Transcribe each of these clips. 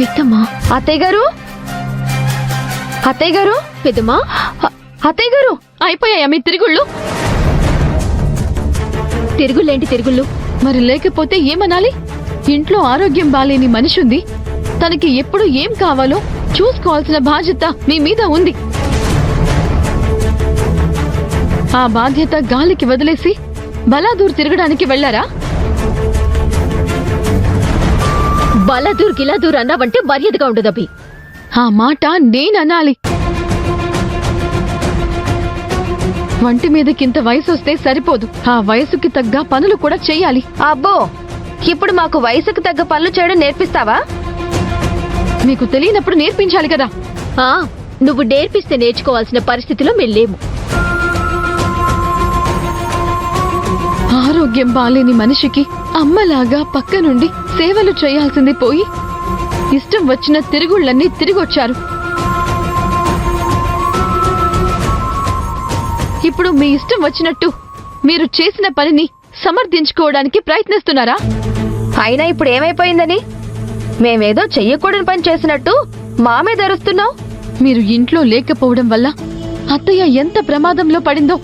పెద్దమ్మా. అత్తయ్య గారు, అత్తయ్య గారు, పెద్దమ్మా. అత్తయ్య గారు, అయిపోయాయా మీ తిరుగుళ్ళు? తిరుగుళ్ళేంటి తిరుగుళ్ళు? మరి లేకపోతే ఏమనాలి? ఇంట్లో ఆరోగ్యం బాలేని మనిషి ఉంది. తనకి ఎప్పుడు ఏం కావాలో చూసుకోవాల్సిన బాధ్యత మీ మీద ఉంది. ఆ బాధ్యత గాలికి వదిలేసి బలాదూర్ తిరగడానికి వెళ్లారా? బలాదూర్ గిలాదూర్ అన్నావంటే మర్యాదగా ఉండదబ్బి. ఆ మాట నేననాలి. వంటి మీదకింత వయసొస్తే సరిపోదు. ఆ వయసుకి తగ్గ పనులు కూడా చెయ్యాలి. అబ్బో, ఇప్పుడు మాకు వయసుకు తగ్గ పనులు చేయడం నేర్పిస్తావా? మీకు తెలియనప్పుడు నేర్పించాలి కదా. నువ్వు నేర్పిస్తే నేర్చుకోవాల్సిన పరిస్థితిలో మేము లేము. ఆరోగ్యం బాలేని మనిషికి అమ్మలాగా పక్క నుండి సేవలు చేయాల్సింది పోయి ఇష్టం వచ్చిన తిరుగుళ్ళన్నీ తిరిగొచ్చారు. ఇప్పుడు మీ ఇష్టం వచ్చినట్టు మీరు చేసిన పనిని సమర్థించుకోవడానికి ప్రయత్నిస్తున్నారా? అయినా ఇప్పుడు ఏమైపోయిందని? మేమేదో చెయ్యకూడని పని చేసినట్టు మా మీద అరుస్తున్నావు. మీరు ఇంట్లో లేకపోవడం వల్ల అత్తయ్య ఎంత ప్రమాదంలో పడిందో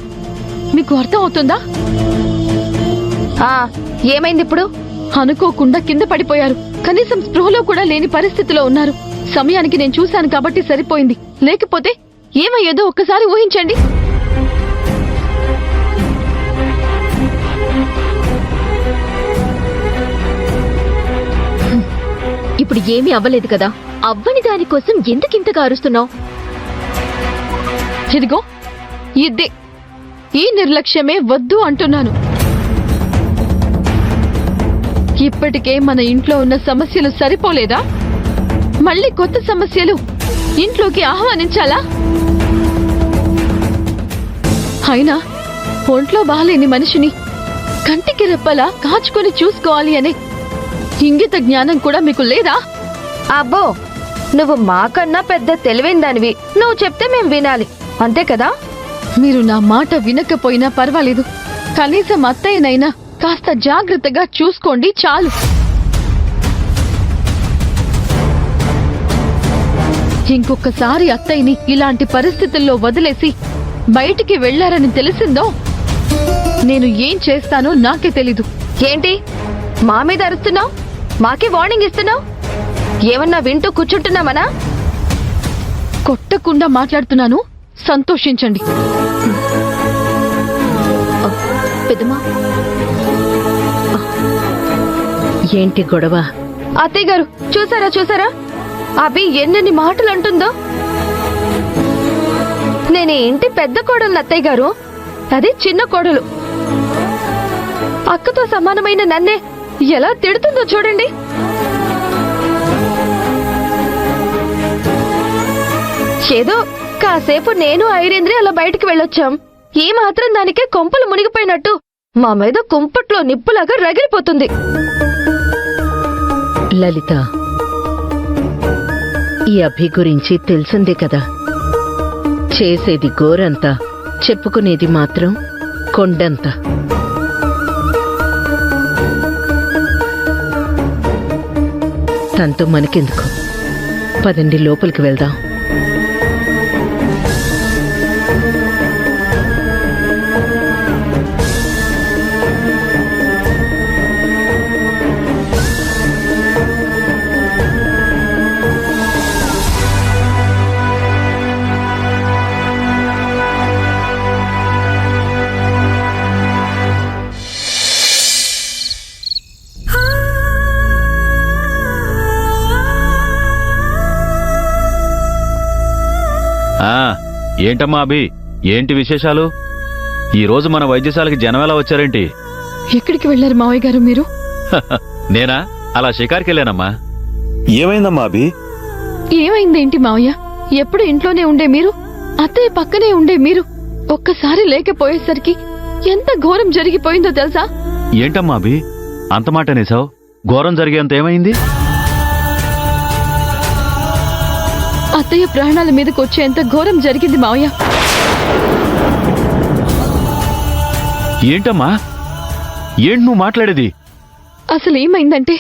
మీకు అర్థం అవుతుందా? ఏమైంది ఇప్పుడు? అనుకోకుండా కింద పడిపోయారు. కనీసం స్పృహలో కూడా లేని పరిస్థితిలో ఉన్నారు. సమయానికి నేను చూశాను కాబట్టి సరిపోయింది. లేకపోతే ఏమయ్యేదో ఒక్కసారి ఊహించండి. ఇప్పుడు ఏమీ అవ్వలేదు కదా. అవ్వని దానికోసం ఎందుకింతగా అరుస్తున్నావు? ఇదిగో ఇదే, ఈ నిర్లక్ష్యమే వద్దు అంటున్నాను. ఇప్పటికే మన ఇంట్లో ఉన్న సమస్యలు సరిపోలేదా? మళ్ళీ కొత్త సమస్యలు ఇంట్లోకి ఆహ్వానించాలా? అయినా ఒంట్లో బాలేని మనిషిని కంటికి రెప్పలా కాచుకొని చూసుకోవాలి అనే ఇంగిత జ్ఞానం కూడా మీకు లేదా? అబ్బో, నువ్వు మాకన్నా పెద్ద తెలివైన దానివి. నువ్వు చెప్తే మేం వినాలి, అంతే కదా? మీరు నా మాట వినకపోయినా పర్వాలేదు. కనీసం అత్తయ్యనైనా కాస్త జాగ్రత్తగా చూసుకోండి చాలు. ఇంకొకసారి అత్తయ్యని ఇలాంటి పరిస్థితుల్లో వదిలేసి బయటికి వెళ్లారని తెలిసిందో నేను ఏం చేస్తానో నాకే తెలీదు. ఏంటి మా మీద అరుస్తున్నావు? మాకే వార్నింగ్ ఇస్తున్నావు? ఏమన్నా వింటూ కూర్చుంటున్నామనా? కొట్టకుండా మాట్లాడుతున్నాను, సంతోషించండి. పెద్దమ్మా, ఏంటి గొడవ? అత్తయ్య గారు, చూసారా అభి ఎన్నెన్ని మాటలు అంటుందో. నేను ఇంటి పెద్ద కోడలు అత్తయ్య గారు, అది చిన్న కోడలు. అక్కతో సమానమైన నన్నే ఎలా తిడుతుందో చూడండి. ఏదో కాసేపు నేను ఐరేంద్రి అలా బయటికి వెళ్ళొచ్చాం. ఈ మాత్రం దానికే కొంపలు మునిగిపోయినట్టు మా మీద కుంపట్లో నిప్పులాగా రగిలిపోతుంది. లలిత, ఈ అభి గురించి తెలిసిందే కదా. చేసేది గోరంతా, చెప్పుకునేది మాత్రం కొండంతా. తనతో మనకెందుకు? పదండి, లోపలికి వెళ్దాం. ఏంటమ్మా అభి, ఏంటి విశేషాలు? ఈ రోజు మన వైద్యశాలకి జనం ఎలా వచ్చారేంటి? ఎక్కడికి వెళ్లారు మావయ్య గారు మీరు? నేనా? అలా షికార్కి వెళ్ళానమ్మా. ఏమైందమ్మా అభి? ఏమైందేంటి మావయ్య? ఎప్పుడు ఇంట్లోనే ఉండే మీరు, అత్తయ్య పక్కనే ఉండే మీరు ఒక్కసారి లేకపోయేసరికి ఎంత ఘోరం జరిగిపోయిందో తెలుసా? ఏంటమ్మా అభి అంత మాట అనేసావు? ఘోరం జరిగేంత ఏమైంది? అత్తయ్య ప్రాణాల మీదకి వచ్చేంత ఘోరం జరిగింది మావయ్య. ఏంటమ్మా, ఏంటి నువ్వు మాట్లాడేది? అసలు ఏమైందంటే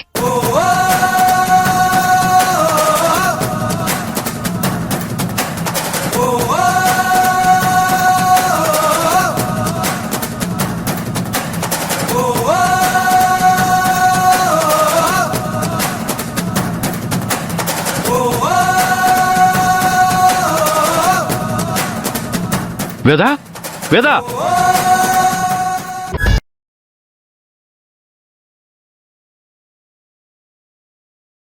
వేదా వేదా